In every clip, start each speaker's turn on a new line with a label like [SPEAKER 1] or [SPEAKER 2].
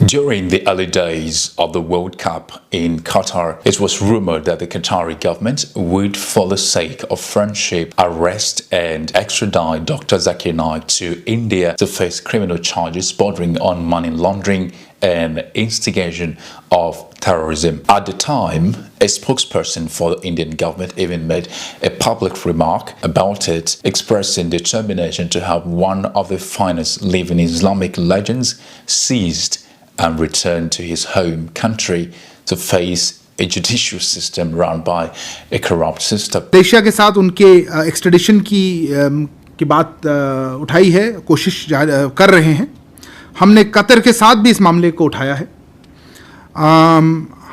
[SPEAKER 1] During the early days of the World Cup in Qatar, it was rumored that the Qatari government would, for the sake of friendship, arrest and extradite Dr. Zakir Naik to India to face criminal charges bordering on money laundering and instigation of terrorism. At the time, a spokesperson for the Indian government even made a public remark about it, expressing determination to have one of the finest living Islamic legends seized and returned to his home country to face a judicial system run by a corrupt system.
[SPEAKER 2] Asia के साथ उनके extradition की बात उठाई है, कोशिश कर रहे हैं। हमने कतर के साथ भी इस मामले को उठाया है।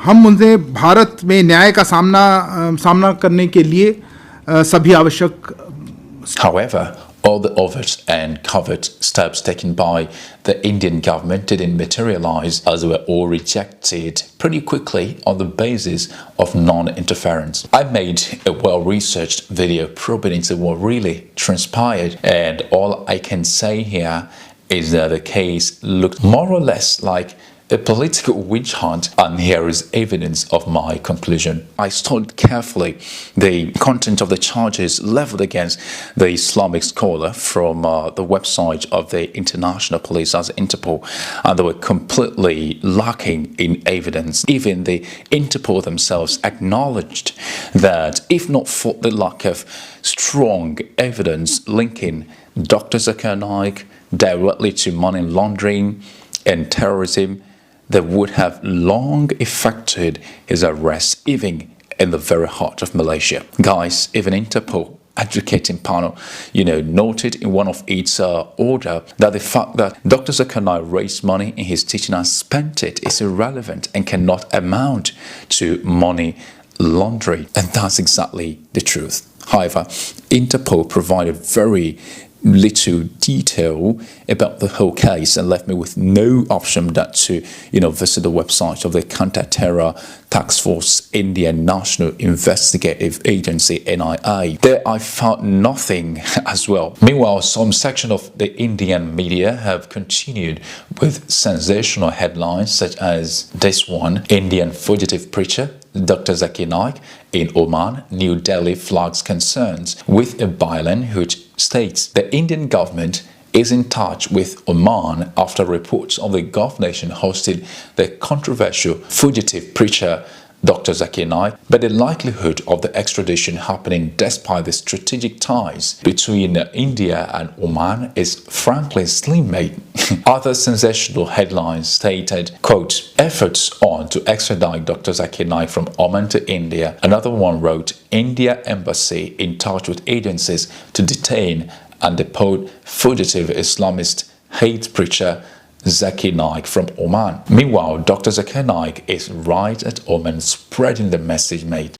[SPEAKER 2] हम उनसे भारत में न्याय का सामना करने के लिए सभी आवश्यक
[SPEAKER 1] However, all the overt and covert steps taken by the Indian government didn't materialize, as they were all rejected pretty quickly on the basis of non-interference. I made a well-researched video probing into what really transpired, and all I can say here is that the case looked more or less like a political witch hunt, and here is evidence of my conclusion. I studied carefully the content of the charges leveled against the Islamic scholar from the website of the International Police as Interpol, and they were completely lacking in evidence. Even the Interpol themselves acknowledged that if not for the lack of strong evidence linking Dr. Zakir Naik directly to money laundering and terrorism, they would have long effected his arrest even in the very heart of Malaysia. Guys, even Interpol advocating panel, noted in one of its order that the fact that Dr. Zakir Naik raised money in his teaching and spent it is irrelevant and cannot amount to money laundering. And that's exactly the truth. However, Interpol provided very little detail about the whole case and left me with no option but to visit the website of the Counter-Terror Task Force Indian National Investigative Agency NIA. There I found nothing as well. Meanwhile, some section of the Indian media have continued with sensational headlines such as this one: Indian fugitive preacher Dr. Zakir Naik in Oman, New Delhi flags concerns with a byline which states the Indian government is in touch with Oman after reports of the Gulf nation hosted the controversial fugitive preacher Dr. Zakir Naik, but the likelihood of the extradition happening despite the strategic ties between India and Oman is frankly slim made. Other sensational headlines stated, quote, efforts on to extradite Dr. Zakir Naik from Oman to India. Another one wrote, India embassy in touch with agencies to detain and deport fugitive Islamist hate preacher Zakir Naik from Oman. Meanwhile, Dr. Zakir Naik is right at Oman spreading the message made.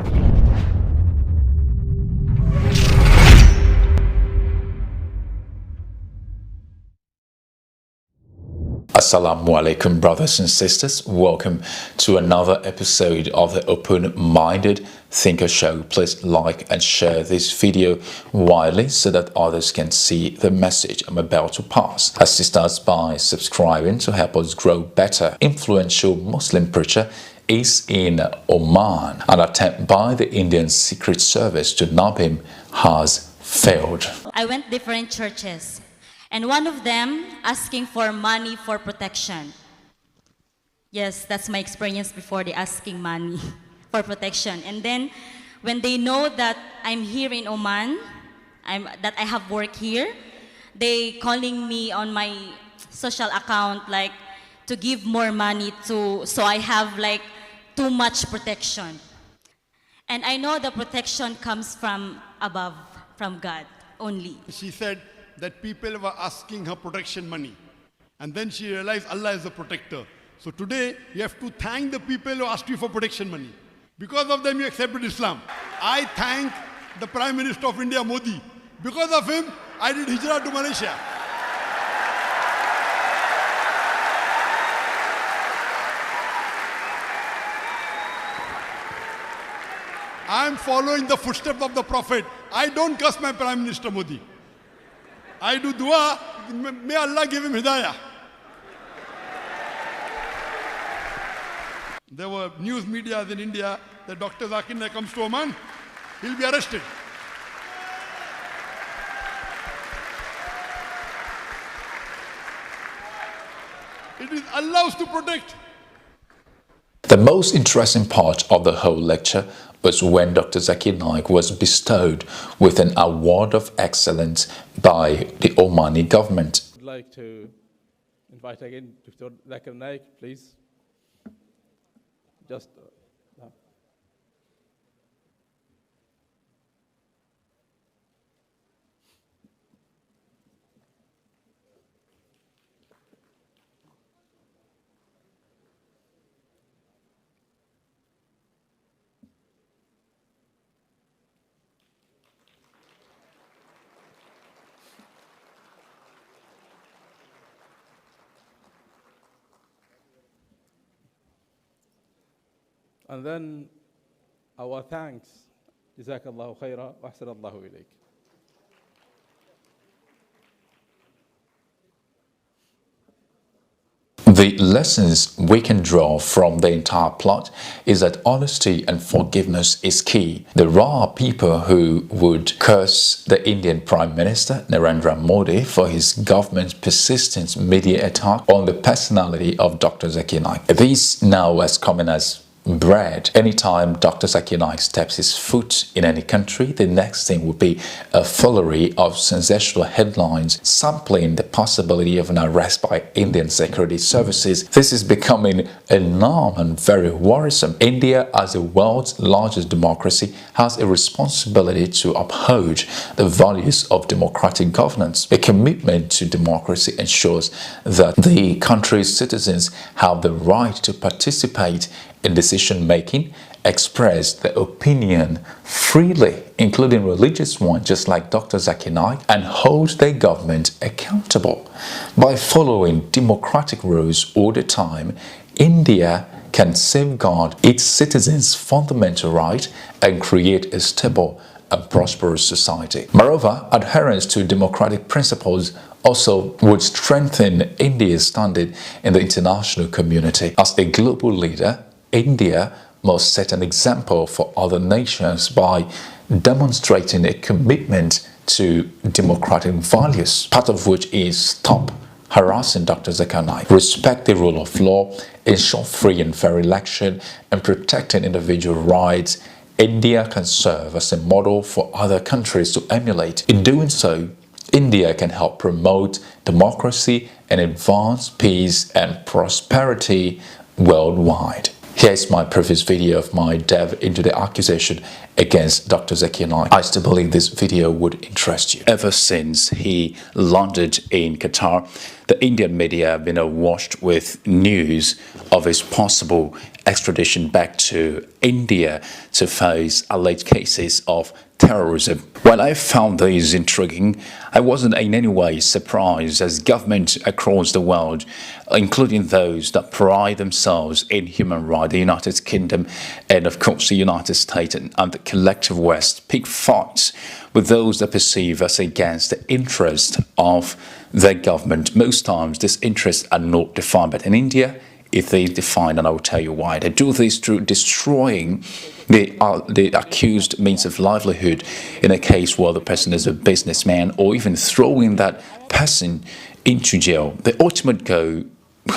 [SPEAKER 1] Assalamu alaikum, brothers and sisters. Welcome to another episode of the Open-Minded Thinker Show. Please like and share this video widely so that others can see the message I'm about to pass. Assist us by subscribing to help us grow better. Influential Muslim preacher is in Oman. An attempt by the Indian Secret Service to nab him has failed.
[SPEAKER 3] I went different churches, and one of them asking for money for protection. Yes, that's my experience before they asking money for protection. And then when they know that I'm here in Oman, that I have work here, they calling me on my social account like to give more money so I have like too much protection. And I know the protection comes from above, from God only.
[SPEAKER 4] She said that people were asking her protection money. And then she realized Allah is a protector. So today, you have to thank the people who asked you for protection money. Because of them, you accepted Islam. I thank the Prime Minister of India, Modi. Because of him, I did hijrah to Malaysia. I am following the footsteps of the Prophet. I don't curse my Prime Minister Modi. I do dua, may Allah give him hidayah. There were news medias in India that Dr. Zakir Naik comes to Oman, he'll be arrested. It is Allah's to protect.
[SPEAKER 1] The most interesting part of the whole lecture was when Dr. Zakir Naik was bestowed with an award of excellence by the Omani government.
[SPEAKER 5] I'd like to invite again Dr. Zakir Naik, please. Just and then our thanks. Jazakallahu khaira wa ahsanallahu ilayk.
[SPEAKER 1] The lessons we can draw from the entire plot is that honesty and forgiveness is key. There are people who would curse the Indian Prime Minister Narendra Modi for his government's persistent media attack on the personality of Dr. Zakir Naik. This now has come in as bread. Anytime Dr. Zakir Naik steps his foot in any country, the next thing would be a flurry of sensational headlines sampling the possibility of an arrest by Indian security services. This is becoming a norm and very worrisome. India, as the world's largest democracy, has a responsibility to uphold the values of democratic governance. A commitment to democracy ensures that the country's citizens have the right to participate in decision-making, express their opinion freely, including religious ones, just like Dr. Zakir Naik, and hold their government accountable. By following democratic rules all the time, India can safeguard its citizens' fundamental right and create a stable and prosperous society. Moreover, adherence to democratic principles also would strengthen India's standing in the international community. As a global leader, India must set an example for other nations by demonstrating a commitment to democratic values, part of which is stop harassing Dr. Zakir Naik, respect the rule of law, ensure free and fair election, and protecting individual rights. India can serve as a model for other countries to emulate. In doing so, India can help promote democracy and advance peace and prosperity worldwide. Here's my previous video of my delve into the accusation against Dr. Zakir Naik. I still believe this video would interest you. Ever since he landed in Qatar, the Indian media have been awash with news of his possible extradition back to India to face alleged cases of terrorism. While I found these intriguing, I wasn't in any way surprised, as governments across the world, including those that pride themselves in human rights, the United Kingdom and of course the United States and the collective West, pick fights with those that perceive as against the interest of their government. Most times these interests are not defined, but in India it is defined, and I will tell you why. They do this through destroying the accused means of livelihood in a case where the person is a businessman, or even throwing that person into jail. The ultimate goal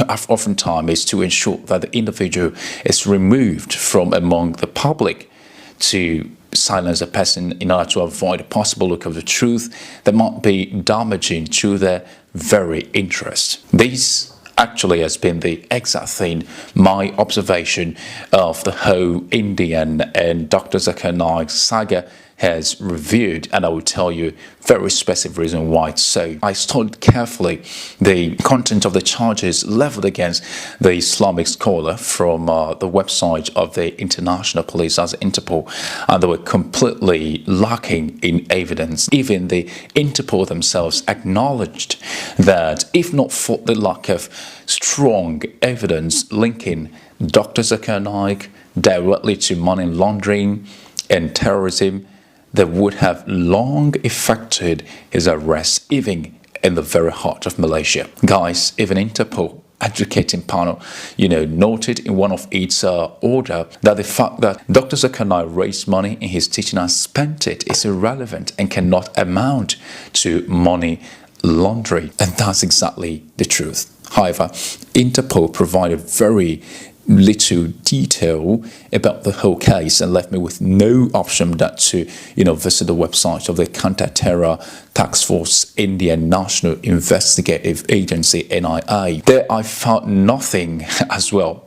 [SPEAKER 1] oftentimes is to ensure that the individual is removed from among the public, to silence a person in order to avoid a possible look of the truth that might be damaging to their very interest. This actually has been the exact thing, my observation of the whole Indian and Dr. Zakir Naik saga has reviewed, and I will tell you very specific reason why it's so. I studied carefully the content of the charges leveled against the Islamic scholar from the website of the International Police as Interpol, and they were completely lacking in evidence. Even the Interpol themselves acknowledged that if not for the lack of strong evidence linking Dr. Zakir Naik directly to money laundering and terrorism, that would have long effected his arrest, even in the very heart of Malaysia. Guys, even Interpol adjudicating panel, noted in one of its order that the fact that Dr. Zakir Naik raised money in his teaching and spent it is irrelevant and cannot amount to money laundering. And that's exactly the truth. However, Interpol provided very little detail about the whole case and left me with no option but to visit the website of the Counter-Terror Task Force Indian National Investigative Agency, NIA. There I found nothing as well,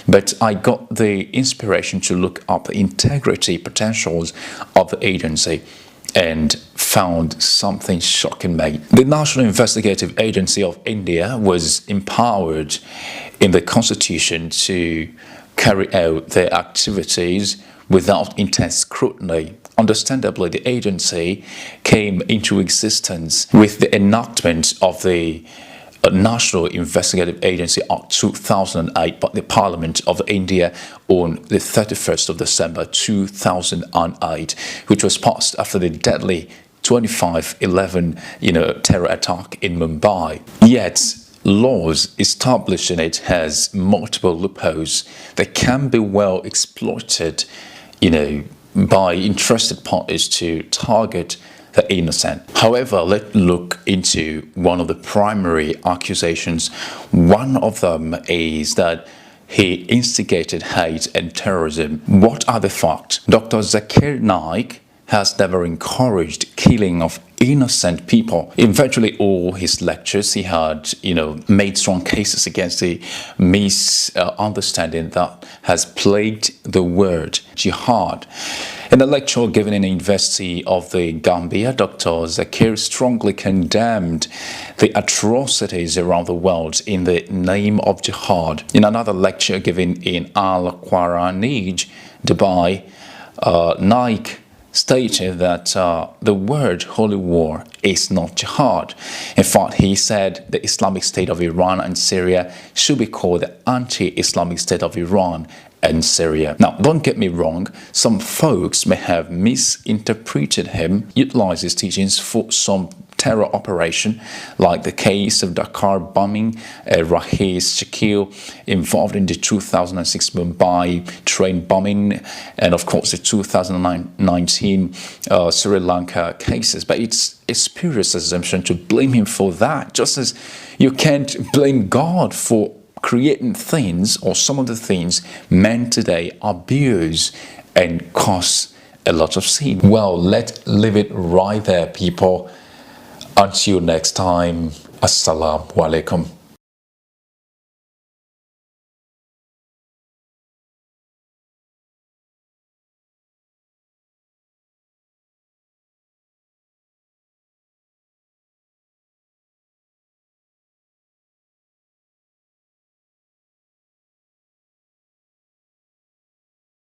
[SPEAKER 1] but I got the inspiration to look up the integrity potentials of the agency and found something shocking me. The National Investigative Agency of India was empowered in the Constitution to carry out their activities without intense scrutiny. Understandably, the agency came into existence with the enactment of the National Investigative Agency Act 2008 by the Parliament of India on the 31st of December 2008, which was passed after the deadly 25/11 terror attack in Mumbai. Yet laws establishing it has multiple loopholes that can be well exploited by interested parties to target the innocent. However, let's look into one of the primary accusations. One of them is that he instigated hate and terrorism. What are the facts? Dr. Zakir Naik has never encouraged killing of innocent people. In virtually all his lectures, he had, made strong cases against the misunderstanding that has plagued the word jihad. In a lecture given in the University of the Gambia, Dr. Zakir strongly condemned the atrocities around the world in the name of jihad. In another lecture given in Al-Qaranij, Dubai, Naik stated that the word holy war is not jihad. In fact, he said the Islamic State of Iran and Syria should be called the anti-Islamic State of Iran and Syria. Now, don't get me wrong, some folks may have misinterpreted him, utilized his teachings for some terror operation, like the case of Dakar bombing, Rahis Shakil involved in the 2006 Mumbai train bombing, and of course the 2019 Sri Lanka cases. But it's a spurious assumption to blame him for that, just as you can't blame God for creating things, or some of the things men today abuse and cause a lot of sin. Well, let's leave it right there, people. Until next time, Assalamu alaikum.